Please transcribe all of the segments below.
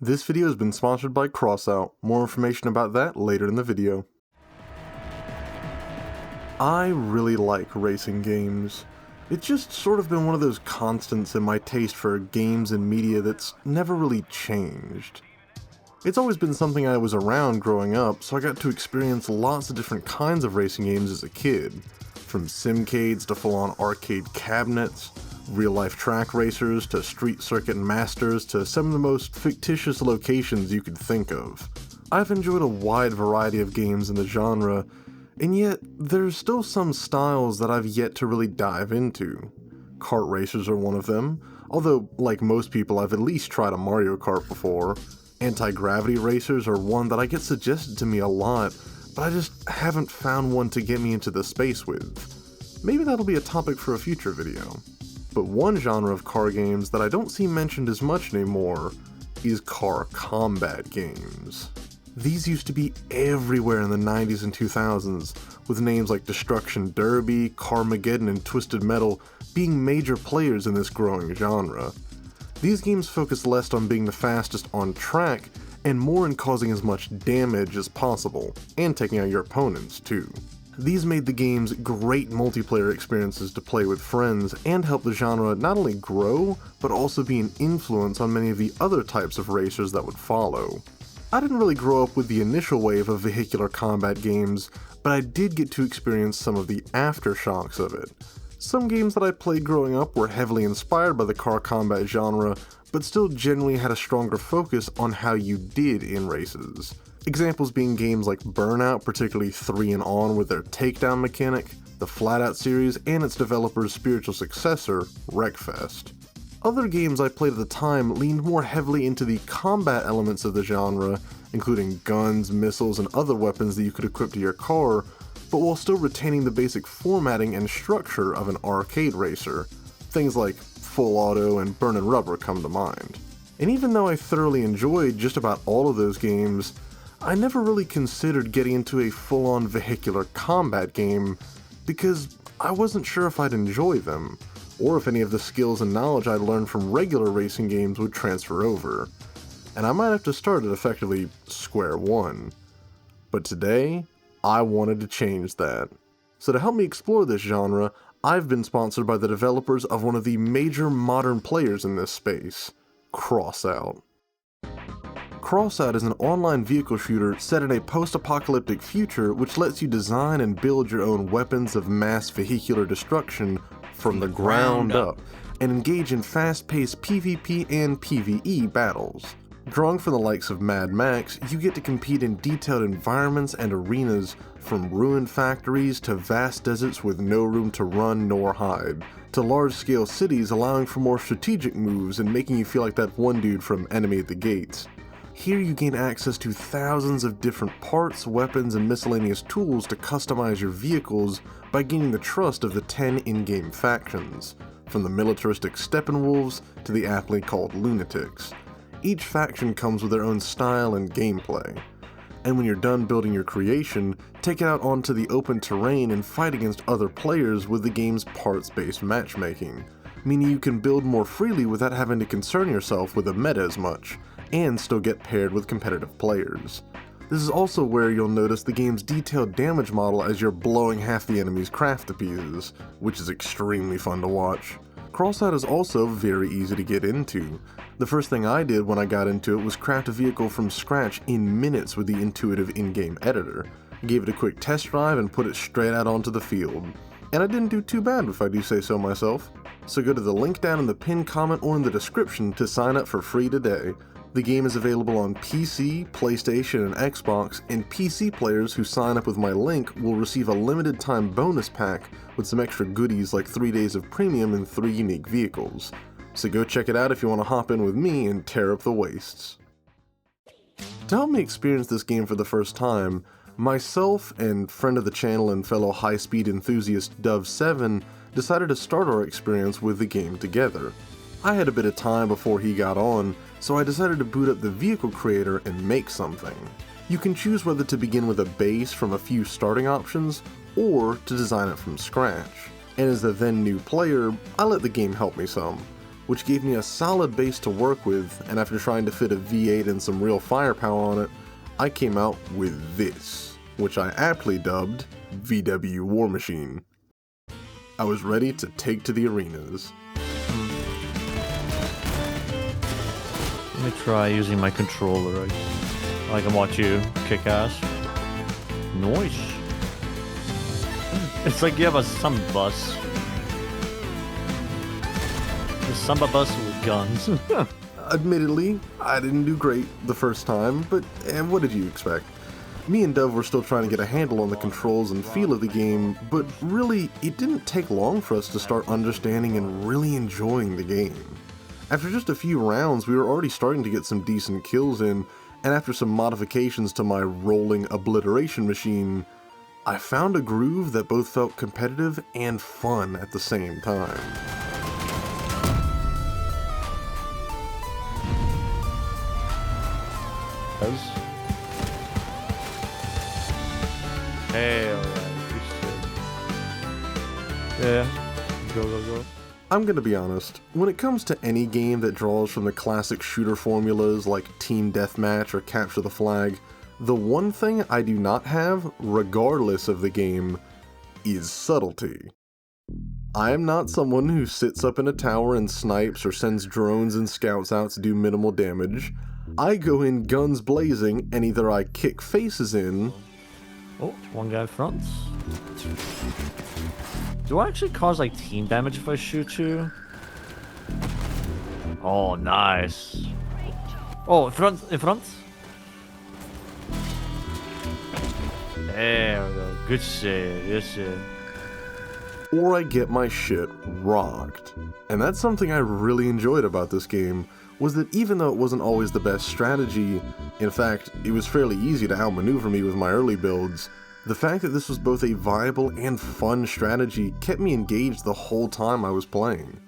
This video has been sponsored by Crossout. More information about that later in the video. I really like racing games. It's just sort of been one of those constants in my taste for games and media that's never really changed. It's always been something I was around growing up, so I got to experience lots of different kinds of racing games as a kid. From simcades to full-on arcade cabinets, real-life track racers to street circuit masters to some of the most fictitious locations you could think of. I've enjoyed a wide variety of games in the genre, and yet there's still some styles that I've yet to really dive into. Kart racers are one of them, although like most people I've at least tried a Mario Kart before. Anti-gravity racers are one that I get suggested to me a lot, but I just haven't found one to get me into the space with. Maybe that'll be a topic for a future video. But one genre of car games that I don't see mentioned as much anymore is car combat games. These used to be everywhere in the 90s and 2000s, with names like Destruction Derby, Carmageddon, and Twisted Metal being major players in this growing genre. These games focus less on being the fastest on track and more in causing as much damage as possible, and taking out your opponents too. These made the games great multiplayer experiences to play with friends and help the genre not only grow, but also be an influence on many of the other types of racers that would follow. I didn't really grow up with the initial wave of vehicular combat games, but I did get to experience some of the aftershocks of it. Some games that I played growing up were heavily inspired by the car combat genre, but still generally had a stronger focus on how you did in races. Examples being games like Burnout, particularly 3 and On with their takedown mechanic, the Flatout series, and its developer's spiritual successor, Wreckfest. Other games I played at the time leaned more heavily into the combat elements of the genre, including guns, missiles, and other weapons that you could equip to your car, but while still retaining the basic formatting and structure of an arcade racer. Things like Full Auto and Burnin' Rubber come to mind. And even though I thoroughly enjoyed just about all of those games, I never really considered getting into a full-on vehicular combat game because I wasn't sure if I'd enjoy them, or if any of the skills and knowledge I'd learned from regular racing games would transfer over. And I might have to start at effectively square one. But today, I wanted to change that. So to help me explore this genre, I've been sponsored by the developers of one of the major modern players in this space, Crossout. Crossout is an online vehicle shooter set in a post-apocalyptic future which lets you design and build your own weapons of mass vehicular destruction from the ground up, and engage in fast-paced PvP and PvE battles. Drawing from the likes of Mad Max, you get to compete in detailed environments and arenas, from ruined factories to vast deserts with no room to run nor hide, to large-scale cities allowing for more strategic moves and making you feel like that one dude from Enemy at the Gates. Here you gain access to thousands of different parts, weapons, and miscellaneous tools to customize your vehicles by gaining the trust of the 10 in-game factions, from the militaristic Steppenwolves to the aptly called Lunatics. Each faction comes with their own style and gameplay, and when you're done building your creation, take it out onto the open terrain and fight against other players with the game's parts-based matchmaking, meaning you can build more freely without having to concern yourself with the meta as much, and still get paired with competitive players. This is also where you'll notice the game's detailed damage model as you're blowing half the enemy's craft to pieces, which is extremely fun to watch. Crossout is also very easy to get into. The first thing I did when I got into it was craft a vehicle from scratch in minutes with the intuitive in-game editor. I gave it a quick test drive and put it straight out onto the field. And I didn't do too bad if I do say so myself. So go to the link down in the pinned comment or in the description to sign up for free today. The game is available on PC, PlayStation, and Xbox, and PC players who sign up with my link will receive a limited time bonus pack with some extra goodies like 3 days of premium and 3 unique vehicles. So go check it out if you want to hop in with me and tear up the wastes. To help me experience this game for the first time, myself and friend of the channel and fellow high-speed enthusiast Dove7 decided to start our experience with the game together. I had a bit of time before he got on, so I decided to boot up the vehicle creator and make something. You can choose whether to begin with a base from a few starting options, or to design it from scratch. And as the then new player, I let the game help me some. which gave me a solid base to work with, and after trying to fit a V8 and some real firepower on it, I came out with this, which I aptly dubbed VW War Machine. I was ready to take to the arenas. Let me try using my controller. I can watch you kick ass. Nice. It's like you have a samba bus. A samba bus with guns. Admittedly, I didn't do great the first time, but what did you expect? Me and Dove were still trying to get a handle on the controls and feel of the game, but really, it didn't take long for us to start understanding and really enjoying the game. After just a few rounds, we were already starting to get some decent kills in, and after some modifications to my rolling obliteration machine, I found a groove that both felt competitive and fun at the same time. Hell yeah. Go. I'm gonna be honest, when it comes to any game that draws from the classic shooter formulas like Team Deathmatch or Capture the Flag, the one thing I do not have, regardless of the game, is subtlety. I am not someone who sits up in a tower and snipes or sends drones and scouts out to do minimal damage. I go in guns blazing and either I kick faces in... Oh, one guy front. Do I actually cause like team damage if I shoot you? Oh, nice. Oh, in front. There we go. Good shit. Good shit. Or I get my shit rocked. And that's something I really enjoyed about this game, was that even though it wasn't always the best strategy, in fact, it was fairly easy to outmaneuver me with my early builds, the fact that this was both a viable and fun strategy kept me engaged the whole time I was playing.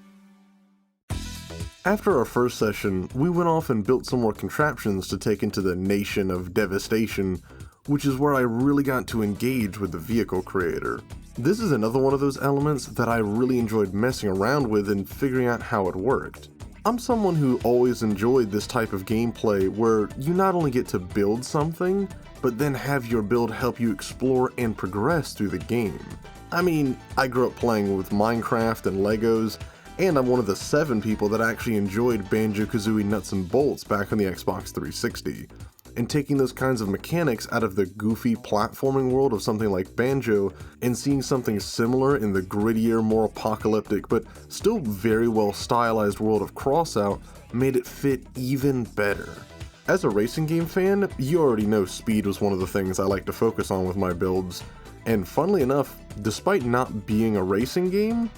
After our first session, we went off and built some more contraptions to take into the Nation of Devastation, which is where I really got to engage with the vehicle creator. This is another one of those elements that I really enjoyed messing around with and figuring out how it worked. I'm someone who always enjoyed this type of gameplay where you not only get to build something, but then have your build help you explore and progress through the game. I mean, I grew up playing with Minecraft and Legos, and I'm one of the 7 people that actually enjoyed Banjo-Kazooie Nuts and Bolts back on the Xbox 360. And taking those kinds of mechanics out of the goofy platforming world of something like Banjo and seeing something similar in the grittier, more apocalyptic, but still very well stylized world of Crossout made it fit even better. As a racing game fan, you already know speed was one of the things I like to focus on with my builds, and funnily enough, despite not being a racing game,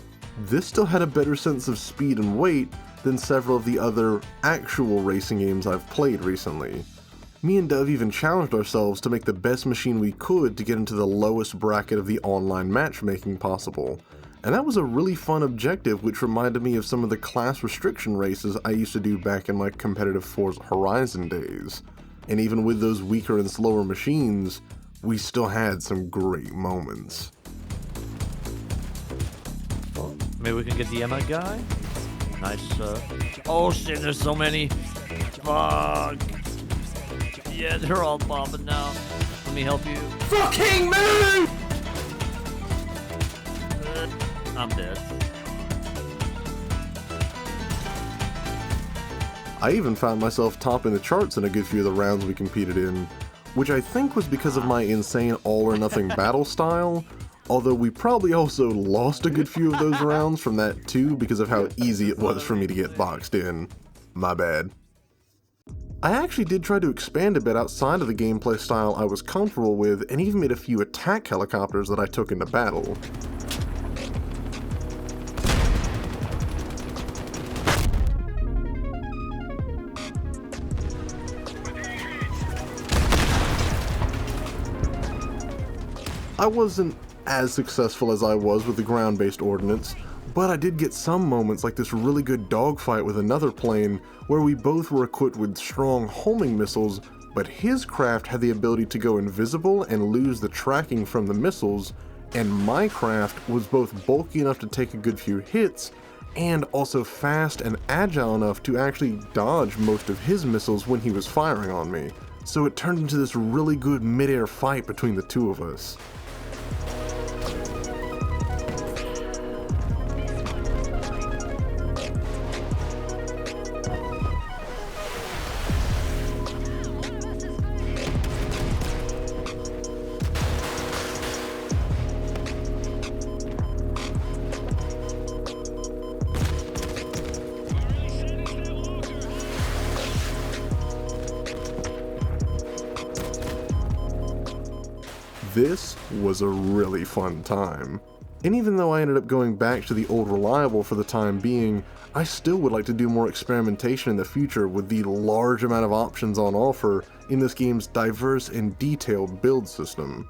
this still had a better sense of speed and weight than several of the other actual racing games I've played recently. Me and Dove even challenged ourselves to make the best machine we could to get into the lowest bracket of the online matchmaking possible. And that was a really fun objective, which reminded me of some of the class restriction races I used to do back in my competitive Forza Horizon days. And even with those weaker and slower machines, we still had some great moments. Well, maybe we can get the Emma guy? Nice, oh shit, there's so many! Fuck! Yeah, they're all bombing now. Let me help you. Fucking move! I'm dead. I even found myself topping the charts in a good few of the rounds we competed in, which I think was because of my insane all-or-nothing battle style, although we probably also lost a good few of those rounds from that too because of how easy it was for me to get boxed in. My bad. I actually did try to expand a bit outside of the gameplay style I was comfortable with, and even made a few attack helicopters that I took into battle. I wasn't as successful as I was with the ground-based ordnance, but I did get some moments like this really good dogfight with another plane where we both were equipped with strong homing missiles, but his craft had the ability to go invisible and lose the tracking from the missiles, and my craft was both bulky enough to take a good few hits and also fast and agile enough to actually dodge most of his missiles when he was firing on me. So it turned into this really good mid-air fight between the two of us. This was a really fun time. And even though I ended up going back to the old reliable for the time being, I still would like to do more experimentation in the future with the large amount of options on offer in this game's diverse and detailed build system.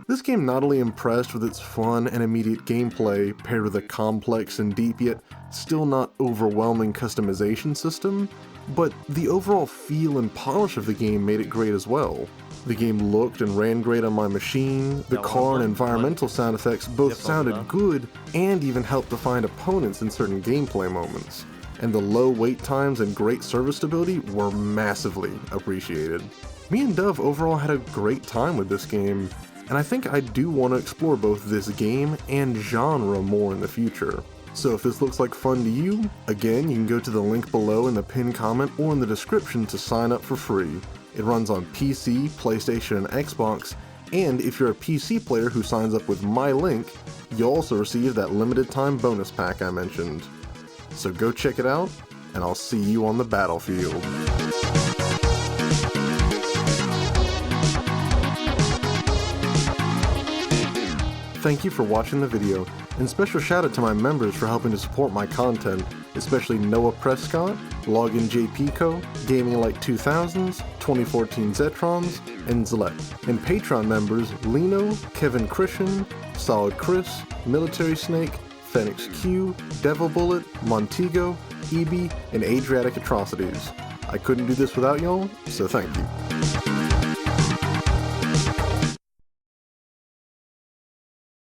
This game not only impressed with its fun and immediate gameplay paired with a complex and deep yet still not overwhelming customization system, but the overall feel and polish of the game made it great as well. The game looked and ran great on my machine, the car and environmental sound effects both sounded good and even helped to find opponents in certain gameplay moments. And the low wait times and great server stability were massively appreciated. Me and Dove overall had a great time with this game, and I think I do want to explore both this game and genre more in the future. So if this looks like fun to you, again, you can go to the link below in the pinned comment or in the description to sign up for free. It runs on PC, PlayStation, and Xbox, and if you're a PC player who signs up with my link, you'll also receive that limited time bonus pack I mentioned. So go check it out, and I'll see you on the battlefield. Thank you for watching the video, and special shout out to my members for helping to support my content, especially Noah Prescott, Login JPco, Gaming Like 2000s, 2014 Zetrons, and Zlet. And Patreon members Lino, Kevin Christian, Solid Chris, Military Snake, Phoenix Q, Devil Bullet, Montego, EB, and Adriatic Atrocities. I couldn't do this without y'all, so thank you.